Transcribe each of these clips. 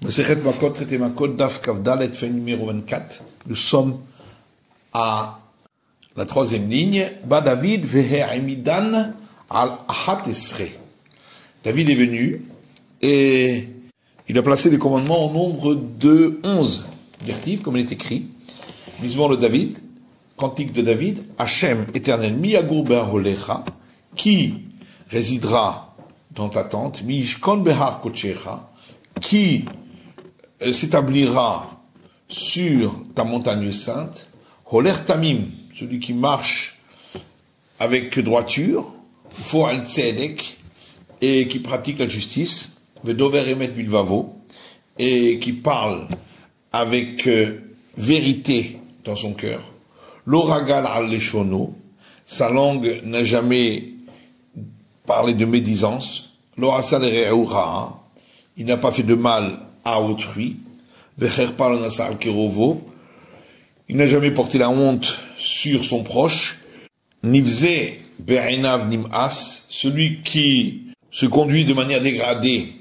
Masechet Makot, traité Makot, Daf Kavdalet, fin numéro 24. Nous sommes à la troisième ligne. Ba David ve'emidan al achat esre. David est venu et il a placé les commandements au nombre de 11 directives, comme il est écrit. Misement le David, cantique de David, Hachem, éternel, miyagur be'aholecha, qui résidera dans ta tente, miyishkon behar kochecha, qui s'établira sur ta montagne sainte, holer tamim, celui qui marche avec droiture, fo'al tzedek, et qui pratique la justice, vedover emet bilvavo, et qui parle avec vérité dans son cœur, l'oragal al leshono, sa langue n'a jamais parlé de médisance, l'orasal re'eura, il n'a pas fait de mal à autrui, vecherpal nasal kerovo, il n'a jamais porté la honte sur son proche, nivze be'enav nim'as, celui qui se conduit de manière dégradée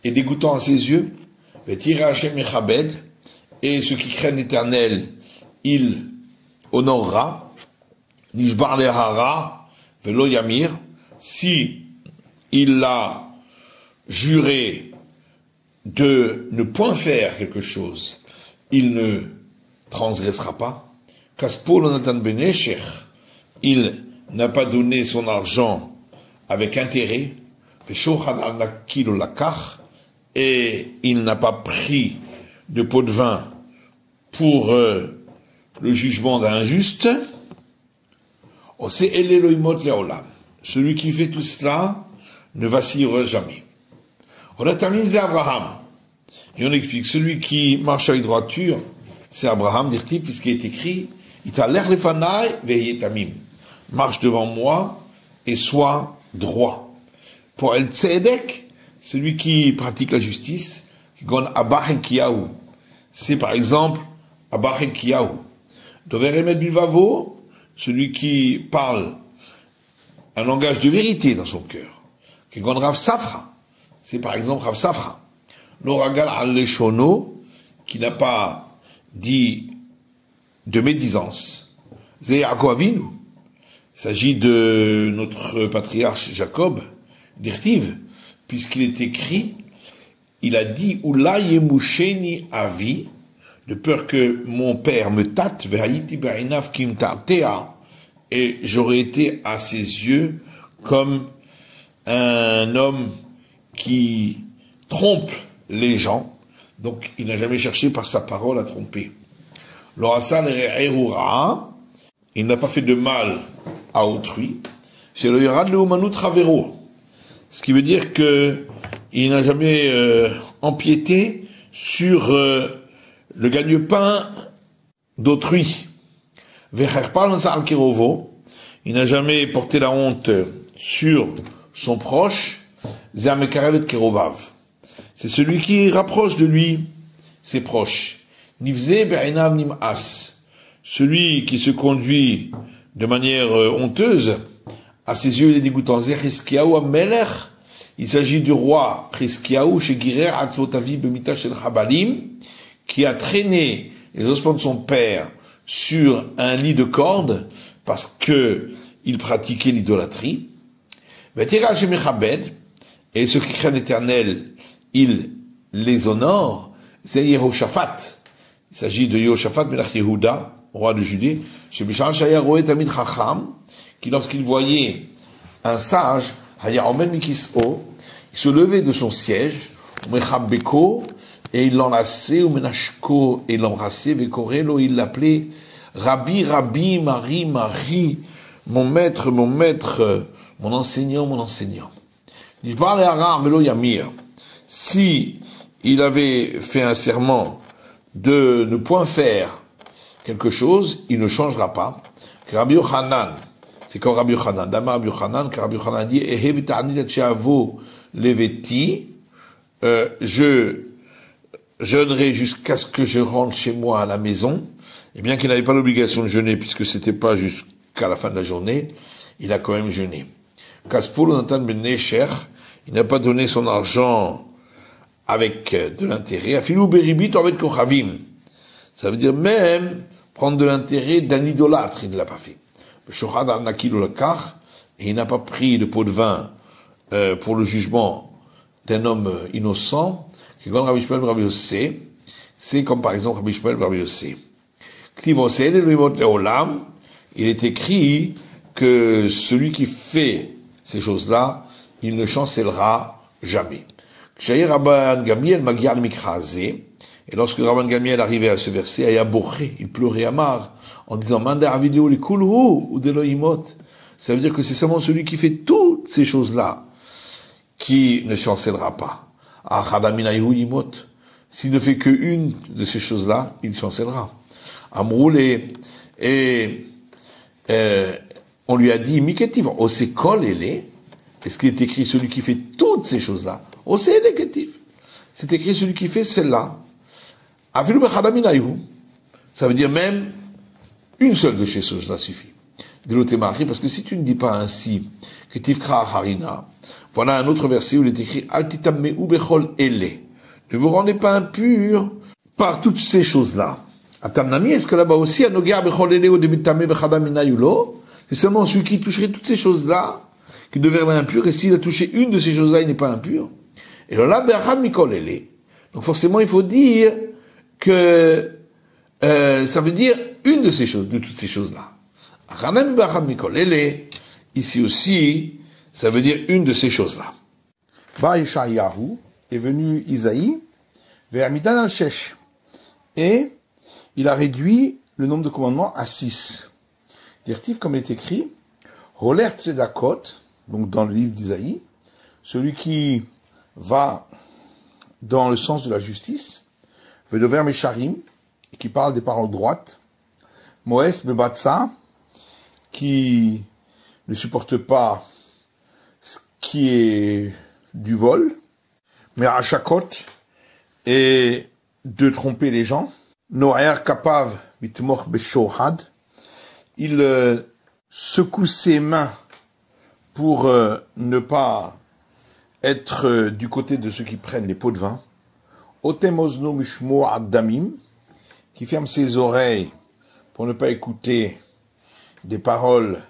et dégoûtant à ses yeux, ve'tira Hashem mechabed, et ceux qui craignent l'Éternel, il honorera, nishbar lehara velo yamir, si il a juré de ne point faire quelque chose, il ne transgressera pas. Kaspo Lonatan Benesher, il n'a pas donné son argent avec intérêt, et il n'a pas pris de pot de vin pour le jugement d'un juste. Celui qui fait tout cela ne vacillera jamais. C'est Abraham. Et on explique, celui qui marche avec droiture, c'est Abraham, dit-il, puisqu'il est écrit, marche devant moi et sois droit. Pour El Tzedek, celui qui pratique la justice, c'est par exemple Abachel Kiyahu. Dover Emet Bilvavo, celui qui parle un langage de vérité dans son cœur. Rav Safra, c'est par exemple Rav Safra. L'oragal al leshono, qui n'a pas dit de médisance. C'est Yaakov Avinu. Il s'agit de notre patriarche Jacob, d'Irtiv, puisqu'il est écrit, il a dit Ula yemusheni avi, de peur que mon père me tâte, ve'hayiti be'inav kim tartea, et j'aurais été à ses yeux comme un homme qui trompe les gens, donc il n'a jamais cherché par sa parole à tromper. L'orasal re'erura, il n'a pas fait de mal à autrui, c'est le yarad leumanu travero, ce qui veut dire que il n'a jamais empiété sur le gagne-pain d'autrui. Il n'a jamais porté la honte sur son proche. C'est celui qui rapproche de lui ses proches. Celui qui se conduit de manière honteuse, à ses yeux il est dégoûtant. Il s'agit du roi Chizkiyahu qui a traîné les ossements de son père sur un lit de cordes parce que il pratiquait l'idolâtrie. Et ceux qui craignent l'Éternel, il les honore. C'est Yehoshaphat. Il s'agit de Yehoshaphat Melach Yehuda, roi de Judée, qui lorsqu'il voyait un sage, il se levait de son siège, et il l'enlaçait, et il l'embrassait, il l'appelait Rabbi, Rabbi, Marie, Marie, mon maître, mon enseignant. Si il avait fait un serment de ne point faire quelque chose, il ne changera pas. Rabbi Yochanan, c'est comme Rabbi Yochanan, Dama Rabbi Yochanan, car Rabbi Yochanan dit, leveti, je jeûnerai jusqu'à ce que je rentre chez moi à la maison, et bien qu'il n'avait pas l'obligation de jeûner, puisque c'était pas jusqu'à la fin de la journée, il a quand même jeûné. Kaspul Nathan ben Nesher, il n'a pas donné son argent avec de l'intérêt, afilou beribit avec kochavim. Ça veut dire même prendre de l'intérêt d'un idolâtre, il ne l'a pas fait. Shochad al-nakil ou lakar, et il n'a pas pris de pot de vin pour le jugement d'un homme innocent, qui comme Rabbi Shmuel Rabbi Yossé, c'est comme par exemple Rabbi Shmuel Rabbi Yossé. Il est écrit que celui qui fait ces choses-là, il ne chancellera jamais. Et lorsque Rabban Gamiel arrivait à ce verset, il pleurait amar, en disant, ça veut dire que c'est seulement celui qui fait toutes ces choses-là qui ne chancellera pas. S'il ne fait qu'une de ces choses-là, il chancellera. Amroulé, et on lui a dit, Miketiv, Osekol Ele, est-ce qu'il est écrit celui qui fait toutes ces choses-là? Oseketiv. C'est écrit celui qui fait celle-là. Afilu Bechadaminayu. Ça veut dire même une seule de ces choses-là suffit. Parce que si tu ne dis pas ainsi, que Tivkra Harina, voilà un autre verset où il est écrit, Altitammeu Bechol Ele. Ne vous rendez pas impurs par toutes ces choses-là. Atamnami, est-ce que là-bas aussi, Anogar Bechol Ele ou Debitame Bechadaminayulo? C'est seulement celui qui toucherait toutes ces choses-là qui deviendrait impur, et s'il a touché une de ces choses-là, il n'est pas impur. Et là, Berachad Mikol Ele. Donc forcément, il faut dire que ça veut dire une de ces choses, de toutes ces choses-là. Achanam Berachad Mikol Ele. Ici aussi, ça veut dire une de ces choses-là. Va Yeshayahu, est venu Isaïe, vers Midan al-Shesh. Et il a réduit le nombre de commandements à 6. Dirtif, comme il est écrit, Holer Tzedakot, donc dans le livre d'Isaïe, celui qui va dans le sens de la justice, Vedover Mesharim, qui parle des paroles droites, Moes Bebatsa, qui ne supporte pas ce qui est du vol, mais Achakot, et de tromper les gens, Noer Kapav Mitmoch Beshohad, il secoue ses mains pour ne pas être du côté de ceux qui prennent les pots de vin. Otem Ozno Mishmo Addamim, qui ferme ses oreilles pour ne pas écouter des paroles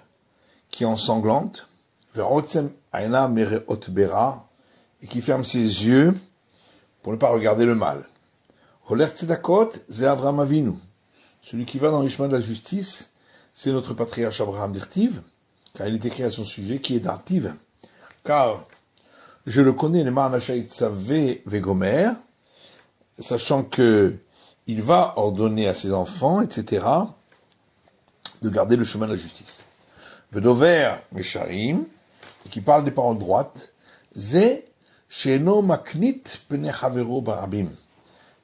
qui ensanglantent. Verotsem Aina Mereot Bera, et qui ferme ses yeux pour ne pas regarder le mal. Holer Tzedakot, Ze Avram Avinu, celui qui va dans le chemin de la justice, c'est notre patriarche Abraham d'Irtiv, car il est écrit à son sujet qui est d'Artiv. Car je le connais, le Marnachait Savé Vegomer, sachant que il va ordonner à ses enfants, etc., de garder le chemin de la justice. Vedover Mesharim, qui parle des paroles droites, Ze Sheno Maknit Pene Havero Barabim.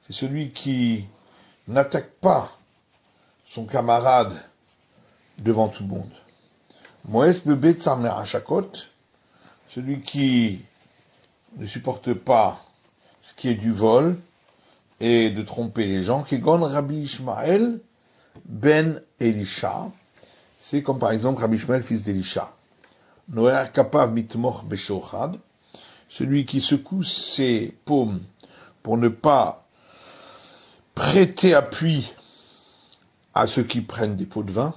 C'est celui qui n'attaque pas son camarade devant tout le monde. Moes Bebe Tzarmer Hachakot, celui qui ne supporte pas ce qui est du vol et de tromper les gens, Kegon Rabbi Ishmael ben Elisha, c'est comme par exemple Rabbi Ishmael, fils d'Elisha. Noer Kapav Mitmoch Beshochad, celui qui secoue ses paumes pour ne pas prêter appui à ceux qui prennent des pots de vin,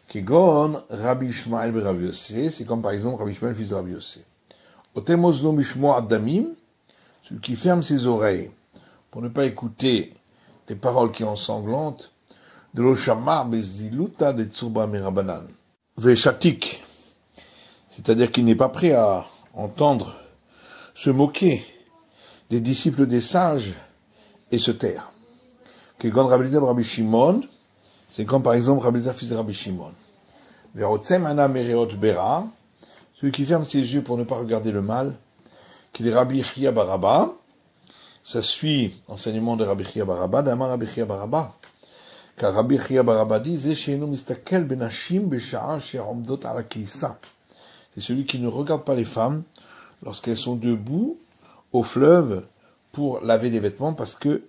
Kegon Rabbi Ishmael ben Rabbi Yossé, c'est comme par exemple Rabbi Ishmael, fils de Rabbi Yossé. Otemozno Mishmo Adamim, celui qui ferme ses oreilles pour ne pas écouter les paroles qui ensanglantent, de l'Oshamar Beziluta de Tsurba Merabanan. Veshatik, c'est-à-dire qu'il n'est pas prêt à entendre se moquer des disciples des sages et se taire. Kegon Rabbi Eliezer Rabbi Shimon, c'est comme par exemple Rabbi Eliezer fils de Rabbi Shimon. Verotsem Ana Mereot Bera, celui qui ferme ses yeux pour ne pas regarder le mal, qu'il est Rabbi Chia Baraba, ça suit l'enseignement de Rabbi Chia Baraba, d'Amar Rabbi Chia Baraba. Car Rabbi Chia Baraba dit, Ze she'enu mistakel benashim besha'a she'omdot ala kilsa. C'est celui qui ne regarde pas les femmes lorsqu'elles sont debout au fleuve pour laver les vêtements parce que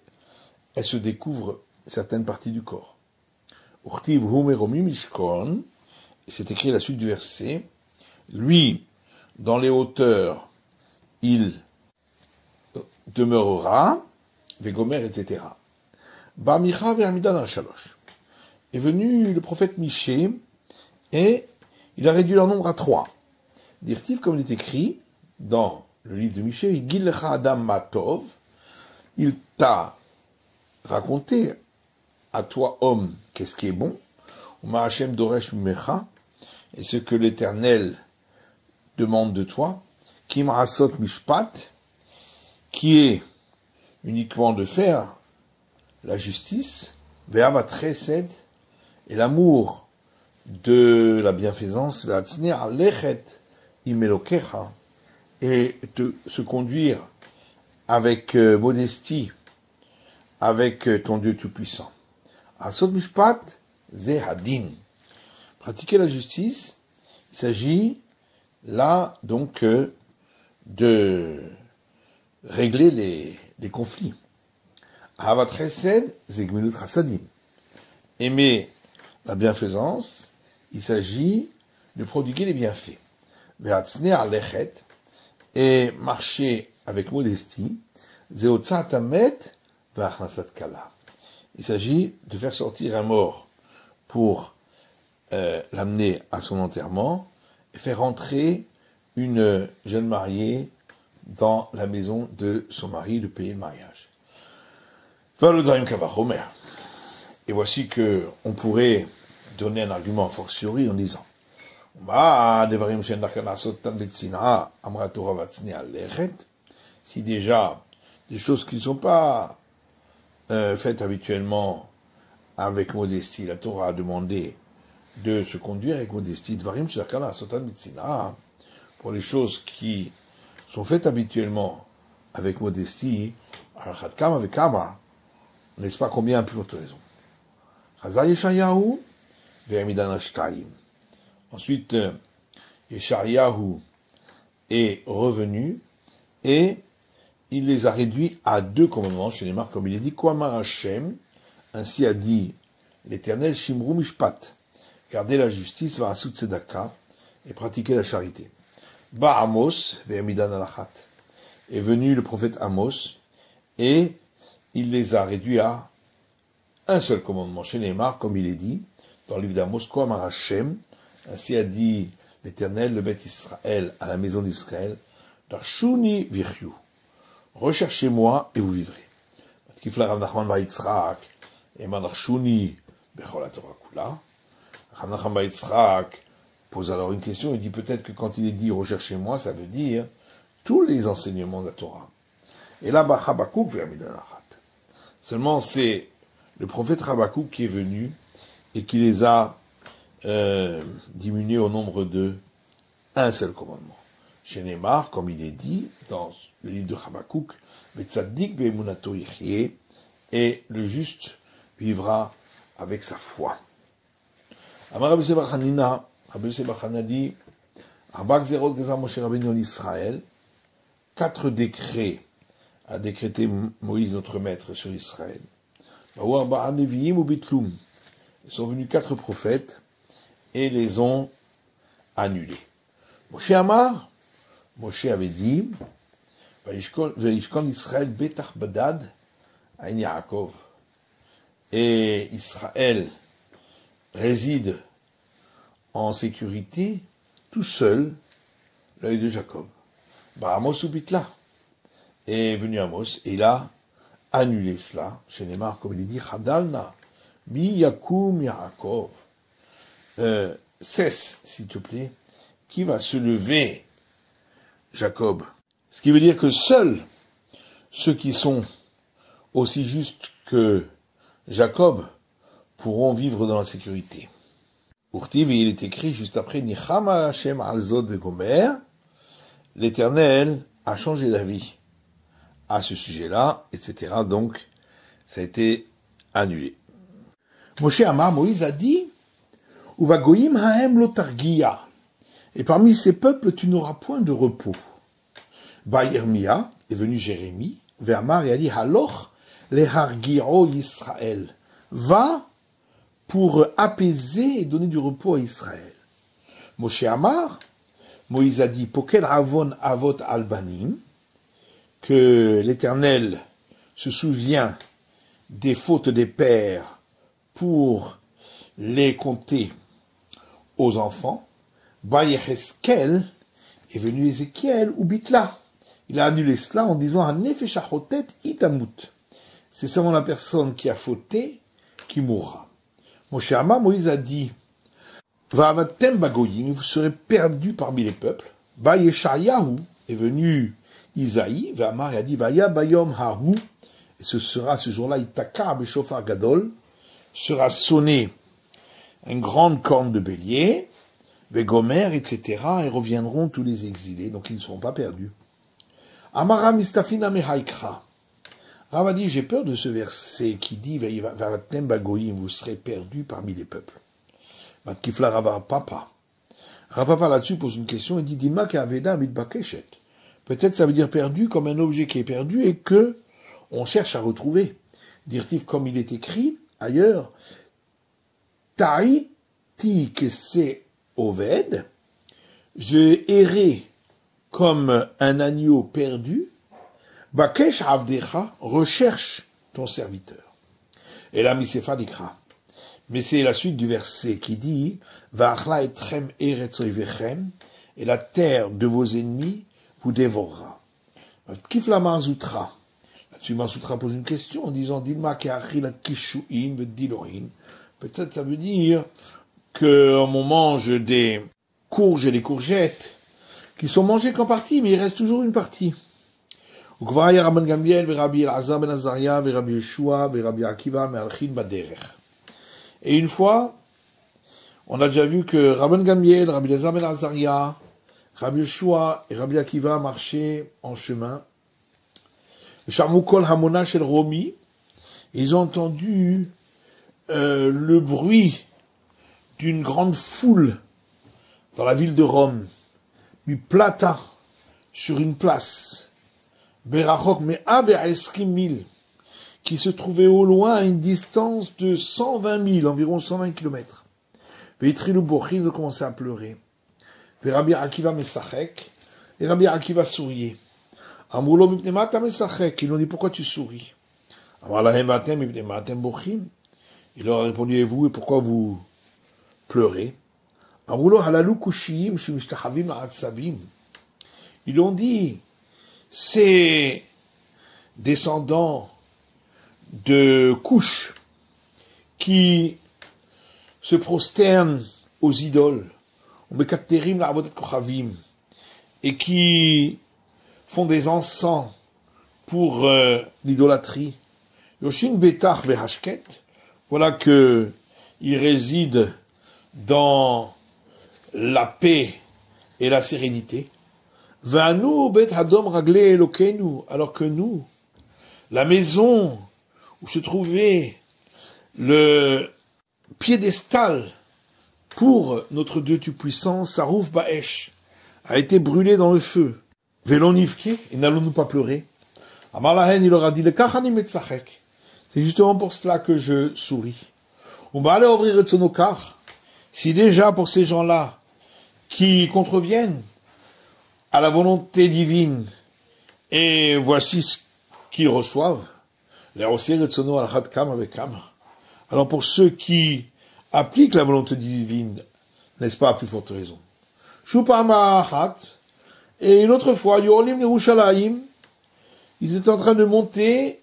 elles se découvrent certaines parties du corps. Urtiv humeromi mishkon, c'est écrit à la suite du verset, lui, dans les hauteurs, il demeurera, Vegomer, etc. Ba Micha ve'amidan al-shalosh. Est venu le prophète Michée, et il a réduit leur nombre à 3. Dirtiv, comme il est écrit dans le livre de Michée, Gil lecha adam matov, il t'a raconté à toi, homme, qu'est-ce qui est bon, Uma Hashem doresh mecha, et ce que l'Éternel demande de toi, Kim rasot mishpat, qui est uniquement de faire la justice, ve'avat chesed, et l'amour de la bienfaisance, ve'atzner lechet imelokecha, et de se conduire avec modestie, avec ton Dieu Tout-Puissant. Asot mishpat, ze hadin. Pratiquer la justice, il s'agit là donc de régler les conflits. Ahavat chesed, ze gmilut chasadim. Aimer la bienfaisance, il s'agit de prodiguer les bienfaits. Ve'atzner lechet, et marcher avec modestie, ze otzat amet ve'achnasat kala. Il s'agit de faire sortir un mort pour l'amener à son enterrement et faire entrer une jeune mariée dans la maison de son mari, de payer le mariage. Et voici que on pourrait donner un argument a fortiori en disant si déjà des choses qui ne sont pas faites habituellement avec modestie, la Torah a demandé de se conduire avec modestie, pour les choses qui sont faites habituellement avec modestie, n'est-ce pas combien à plus forte raison. Ensuite, Yeshayahu est revenu et il les a réduits à 2 commandements chez les marques, comme il est dit, Kwamar Hashem, ainsi a dit l'Éternel, Shimru Mishpat, gardez la justice, Va'asut Tzedaka, et pratiquez la charité. Ba Amos, Ve'amidan alachat, est venu le prophète Amos, et il les a réduits à un seul commandement chez les marques, comme il est dit dans le livre d'Amos, Kwamar Hashem, ainsi a dit l'Éternel, le Beth Israël, à la maison d'Israël, Darshuni Viryu. Recherchez-moi et vous vivrez. Rav Nachman bar Yitzchak, Eman Darshuni Bechol HaTorah Kula. Rav Nachman bar Yitzchak pose alors une question, il dit peut-être que quand il est dit recherchez-moi, ça veut dire tous les enseignements de la Torah. Et là, Habakkuk ve'amidan alachat. Seulement, c'est le prophète Habakkuk qui est venu et qui les a diminués au nombre de un seul commandement. Chez Neymar, comme il est dit dans le livre de Habakkuk, Betzaddik be'emunato yichyeh, et le juste vivra avec sa foi. Amar Rabbi Yosef bar Chanina, Rabbi Yosef bar Chanina dit, Arba gzerot gezar Moshe Rabbeinu en Israël, 4 décrets a décrété Moïse notre maître sur Israël. Baou arba neviim ou bitlum, ils sont venus 4 prophètes et les ont annulés. Moshe Amar, Moshe avait dit, Ve'ishkon Israël betach badad ain Yaakov, et Israël réside en sécurité tout seul l'œil de Jacob. Bah Amos ou Bitla est venu Amos et il a annulé cela chez Neymar, comme il dit Hadalna mi Yakum Yaakov, cesse s'il te plaît, qui va se lever Jacob. Ce qui veut dire que seuls ceux qui sont aussi justes que Jacob pourront vivre dans la sécurité. Urtiv, il est écrit juste après, Nichama Hashem al-Zod ve'gomer, l'Éternel a changé d'avis à ce sujet-là, etc. Donc, ça a été annulé. Moshe Amar, Moïse a dit, Uva goyim haem lo targia, et parmi ces peuples, tu n'auras point de repos. Ba Yermia, est venu Jérémie, Ve'amar, et a dit, Haloch le hargiro Yisraël, va pour apaiser et donner du repos à Israël. Moshe Amar, Moïse a dit, Pokel avon avot albanim, que l'Éternel se souvient des fautes des pères pour les compter aux enfants. Bayecheskel est venu Ézéchiel ou Bitla. Il a annulé cela en disant Hanefesh hachotet itamut. C'est seulement la personne qui a fauté qui mourra. Moshe Amma, Moïse a dit Va'avatem bagoyim, vous serez perdus parmi les peuples. Bayeshayahu est venu Isaïe, Va'amar a dit Vaya bayom hahu, et ce sera ce jour-là Itaka beshofar gadol, sera sonné une grande corne de bélier, Vegomer, etc., et reviendront tous les exilés, donc ils ne seront pas perdus. Amara mistafina mehaikra. Rav a dit, j'ai peur de ce verset qui dit, Va'avatem bagoyim, vous serez perdus parmi les peuples. Matkifla Rav Papa. Rav Papa là-dessus pose une question et dit, Dima ke'aveda mitbakeshet. Peut-être ça veut dire perdu comme un objet qui est perdu et que on cherche à retrouver. Dire-t-il comme il est écrit ailleurs, Ta'iti kese oved, j'ai erré comme un agneau perdu, Bakesh avdecha, recherche ton serviteur. Et là, Misefa dikra. Mais c'est la suite du verset qui dit, Va'achla etrem eretz oivechem, et la terre de vos ennemis vous dévorera. Kifla Marzoutra. Là-dessus, Marzoutra pose une question en disant, Dilma ke'achilat kishuim v'dilohin. Peut-être ça veut dire qu'on mange des courges et des courgettes qui sont mangées qu'en partie, mais il reste toujours une partie. Ukvaya Rabban Gamliel, Rabbi Elazar ben Azaria, Rabbi Yeshua, Rabbi Akiva, Me'alchin baderech. Et une fois, on a déjà vu que Rabban Gamliel, Rabbi Elazar ben Azaria, Rabbi Yeshua et Rabbi Akiva marchaient en chemin. Shamukol Hamona shel Romi, ils ont entendu le bruit d'une grande foule dans la ville de Rome, mi plata sur une place, Berachok me'a ve'eskim mil, qui se trouvait au loin à une distance de 120 000, environ 120 kilomètres. Ve'itrilou bochim, de commencer à pleurer. Rabbi Akiva mesachek, et Rabbi Akiva souriait. Amroulo mipnemata mesachek, ils lui ont dit pourquoi tu souris. Amalahem atem mipnematem bochim. Il leur a répondu et vous, et pourquoi vous pleurez? Amroulo halalou kushiyim shumishtahavim ha'atzavim. Ils ont dit ces descendants de Couche qui se prosternent aux idoles, et qui font des encens pour l'idolâtrie. Yoshin Betach Vehashket, voilà que ils résident dans la paix et la sérénité. Vanu Bet Hadom Ragle Elokenu, alors que nous, la maison où se trouvait le piédestal pour notre Dieu Tout-Puissant, Sarouf Baesh, a été brûlé dans le feu. Velon Nifke, et n'allons-nous pas pleurer? Amalahen, il leur a dit, le Kachani Metzachek. C'est justement pour cela que je souris. On va aller ouvrir le Tzonokar. Si déjà pour ces gens-là, qui contreviennent à la volonté divine, et voici ce qu'ils reçoivent, alors pour ceux qui appliquent la volonté divine, n'est-ce pas, à plus forte raison. Et une autre fois, ils étaient en train de monter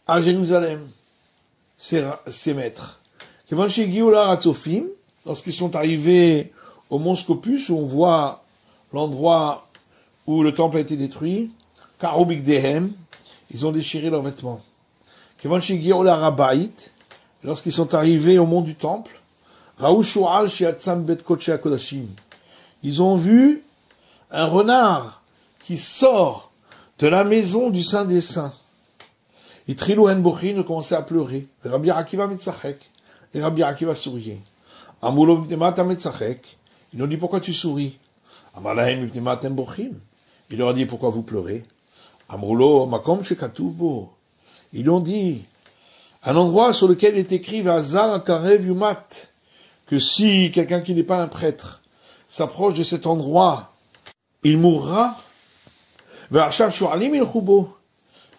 à Jérusalem, ces maîtres. Lorsqu'ils sont arrivés au mont Scopus, où on voit l'endroit où le temple a été détruit, ils ont déchiré leurs vêtements. Lorsqu'ils sont arrivés au mont du temple, ils ont vu un renard qui sort de la maison du Saint des Saints. Et Trilou en Bochin commençait à pleurer. Rabbi Akiva Metzachek. Et Rabbi Akiva souriait. Amoulo Miptemata Metzachek. Ils ont dit pourquoi tu souris? Amalahem Miptemata Bochin. Il leur a dit pourquoi vous pleurez? Amroulo Makom Shekatuvbo. Ils ont dit un endroit sur lequel est écrit Vazar Karev Yumat, que si quelqu'un qui n'est pas un prêtre s'approche de cet endroit, il mourra. Ve'achav shu'alim ilchubo.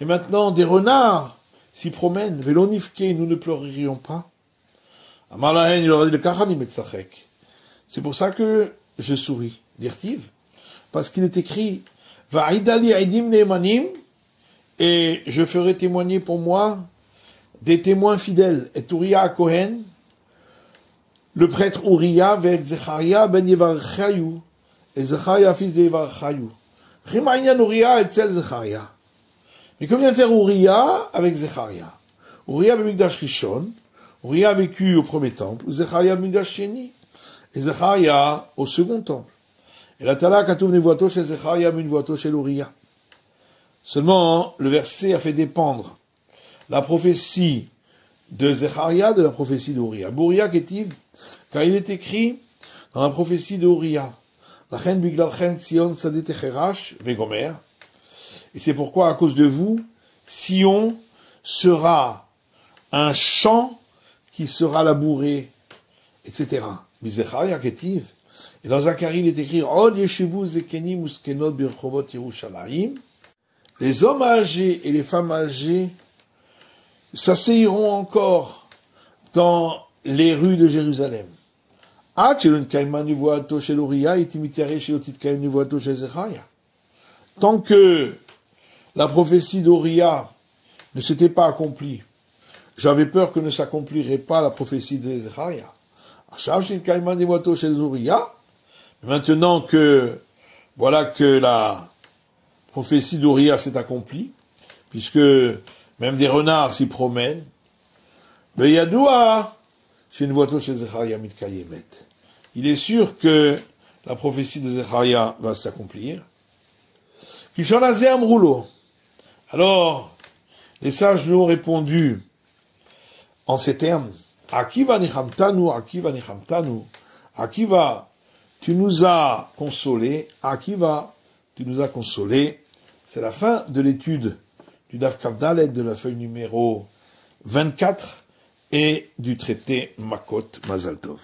Et maintenant, des renards s'y promènent. Velonifke, nous ne pleurerions pas. Amar lahen, il aurait dit le kachani metzachek. C'est pour ça que je souris. Dirtiv. Parce qu'il est écrit, Va'idali aidim ne'emanim, et je ferai témoigner pour moi des témoins fidèles. Et Uriah Kohen, le prêtre Uriah, avec Zecharia ben Yevarchayu, et Zecharia fils de Yevarchayu. Rimaïnian Uriah et Tzel Zecharia. Mais que vient faire Uriah avec Zecharia? Uriah ben Migdash Rishon, Uriah a vécu au premier temple, ou Zecharia ben Migdash Sheni, et Zecharia au second temple. Et la Tala Katuv Nevuato chez Zecharia Nevuato chez Uriah. Seulement, le verset a fait dépendre la prophétie de Zecharia de la prophétie d'Uriah. Uriah Ketiv, car il est écrit dans la prophétie d'Uriah, Lachen Biglalchen Sion Sadet Echerash Vegomer. Et c'est pourquoi, à cause de vous, Sion sera un champ qui sera labouré, etc. Mais Zecharia Ketiv, et dans Zacharie, il est écrit, Od yeshivu zekeni muskenot birchovot Yerushalayim. Les hommes âgés et les femmes âgées s'asseyeront encore dans les rues de Jérusalem. Tant que la prophétie d'Uriah ne s'était pas accomplie, j'avais peur que ne s'accomplirait pas la prophétie de Zecharia. Maintenant que, voilà que la prophétie d'Uriah s'est accomplie, puisque même des renards s'y promènent, il est sûr que la prophétie de Zecharia va s'accomplir. Alors, les sages lui ont répondu en ces termes, Akiva nichamtanu, Akiva nichamtanu, Akiva, tu nous as consolés, Akiva, tu nous as consolés. C'est la fin de l'étude du Daf Kavdalet de la feuille numéro 24 et du traité Makot Mazal Tov.